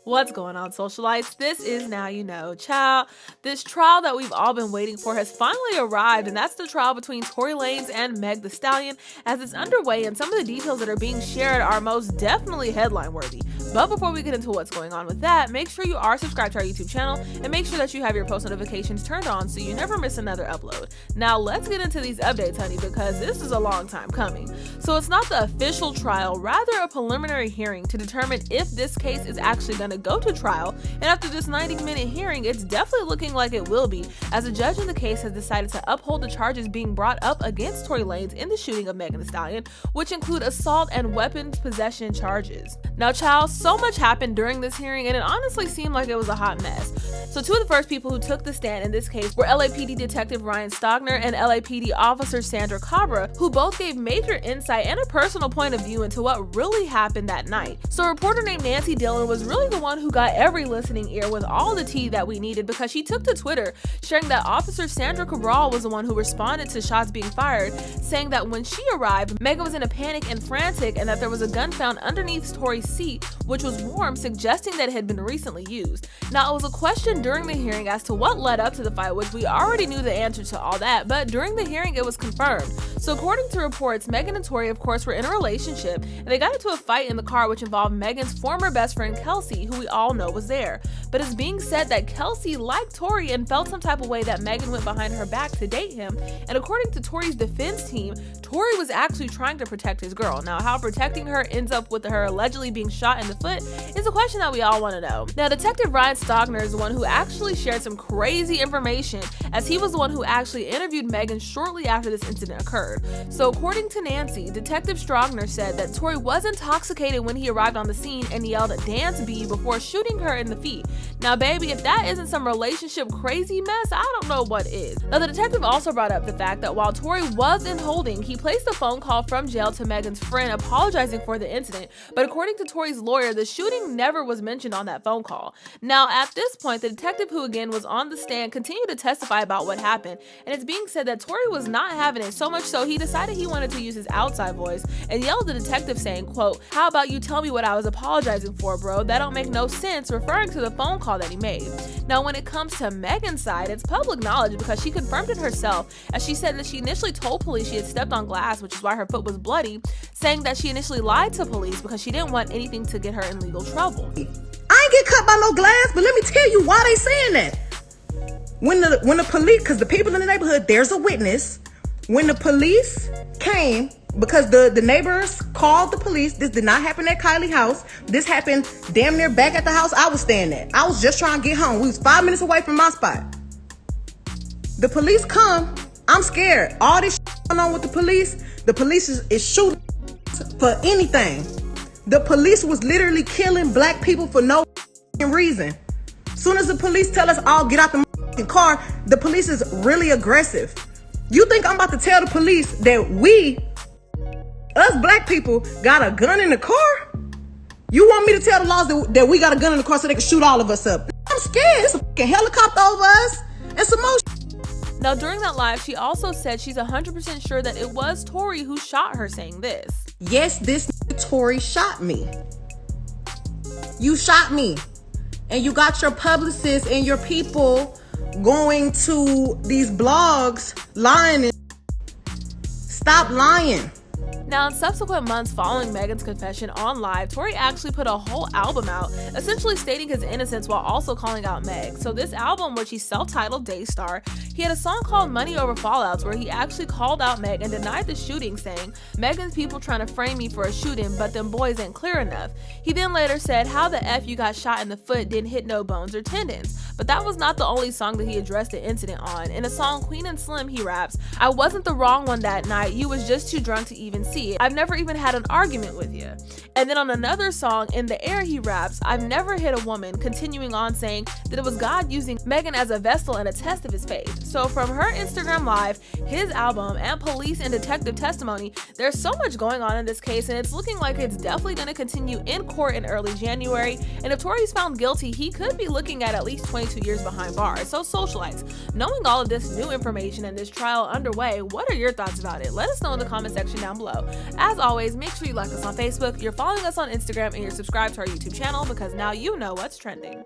What's going on, socialites? This is Now You Know. Child, this trial that we've all been waiting for has finally arrived, and that's the trial between Tory Lanez and Meg the Stallion as it's underway, and some of the details that are being shared are most definitely headline worthy. But before we get into what's going on with that, make sure you are subscribed to our YouTube channel and make sure that you have your post notifications turned on so you never miss another upload. Now let's get into these updates, honey, because this is a long time coming. So it's not the official trial, rather a preliminary hearing to determine if this case is actually going to go to trial, and after this 90-minute hearing, it's definitely looking like it will be, as a judge in the case has decided to uphold the charges being brought up against Tory Lanez in the shooting of Meg the Stallion, which include assault and weapons possession charges. Now, child, so much happened during this hearing, and it honestly seemed like it was a hot mess. So two of the first people who took the stand in this case were LAPD Detective Ryan Stogner and LAPD Officer Sandra Cabra, who both gave major insight and a personal point of view into what really happened that night. So a reporter named Nancy Dillon was really the one who got every listening ear with all the tea that we needed, because she took to Twitter sharing that Officer Sandra Cabral was the one who responded to shots being fired, saying that when she arrived, Megan was in a panic and frantic, and that there was a gun found underneath Tory's seat, which was warm, suggesting that it had been recently used. Now, it was a question during the hearing as to what led up to the fight, which we already knew the answer to all that, but during the hearing it was confirmed. So according to reports, Megan and Tory, of course, were in a relationship, and they got into a fight in the car which involved Megan's former best friend Kelsey, who we all know was there. But it's being said that Kelsey liked Tory and felt some type of way that Megan went behind her back to date him, and according to Tory's defense team, Tory was actually trying to protect his girl. Now, how protecting her ends up with her allegedly being shot in the foot is a question that we all want to know. Now, Detective Ryan Stogner is the one who actually shared some crazy information, as he was the one who actually interviewed Megan shortly after this incident occurred. So according to Nancy, Detective Stogner said that Tory was intoxicated when he arrived on the scene and yelled "Dance B" before shooting her in the feet. Now, baby, if that isn't some relationship crazy mess, I don't know what is. Now, the detective also brought up the fact that while Tory was in holding, he placed a phone call from jail to Megan's friend apologizing for the incident, but according to Tory's lawyer, the shooting never was mentioned on that phone call. Now, at this point, the detective, who again was on the stand, continued to testify about what happened, and it's being said that Tory was not having it, so much so he decided he wanted to use his outside voice and yelled at the detective saying, quote, "How about you tell me what I was apologizing for, bro? That don't make no sense," referring to the phone call that he made. Now, when it comes to Megan's side, it's public knowledge because she confirmed it herself, as she said that she initially told police she had stepped on glass, which is why her foot was bloody, saying that she initially lied to police because she didn't want anything to get her in legal trouble. I ain't get cut by no glass, but let me tell you why they saying that. When the police, because the people in the neighborhood, there's a witness. When the police came, because the neighbors called the police, this did not happen at Kylie's house. This happened damn near back at the house I was staying at. I was just trying to get home. We was 5 minutes away from my spot. The police come. I'm scared. All this going on with the police is shooting for anything. The police was literally killing black people for no reason. Soon as the police tell us all get out the car, the police is really aggressive. You think I'm about to tell the police that us black people, got a gun in the car? You want me to tell the laws that we got a gun in the car so they can shoot all of us up? I'm scared. It's a fucking helicopter over us and some more. Now, during that live, she also said she's 100% sure that it was Tory who shot her, saying this. Yes, this Tory shot me. You shot me. And you got your publicists and your people going to these blogs lying. Stop lying. Now, in subsequent months following Megan's confession on live, Tory actually put a whole album out, essentially stating his innocence while also calling out Meg. So this album, which he self-titled Daystar, he had a song called Money Over Fallouts where he actually called out Meg and denied the shooting, saying, "Megan's people trying to frame me for a shooting, but them boys ain't clear enough." He then later said, "How the F you got shot in the foot didn't hit no bones or tendons." But that was not the only song that he addressed the incident on. In a song Queen and Slim, he raps, "I wasn't the wrong one that night, you was just too drunk to even see it. I've never even had an argument with you." And then on another song, In the Air, he raps, "I've never hit a woman," continuing on saying that it was God using Megan as a vessel and a test of his faith. So from her Instagram live, his album, and police and detective testimony, there's so much going on in this case, and it's looking like it's definitely going to continue in court in early January. And if Tory's found guilty, he could be looking at least 20 2 years behind bars. So socialites, knowing all of this new information and this trial underway, what are your thoughts about it? Let us know in the comment section down below. As always, make sure you like us on Facebook, you're following us on Instagram, and you're subscribed to our YouTube channel because now you know what's trending.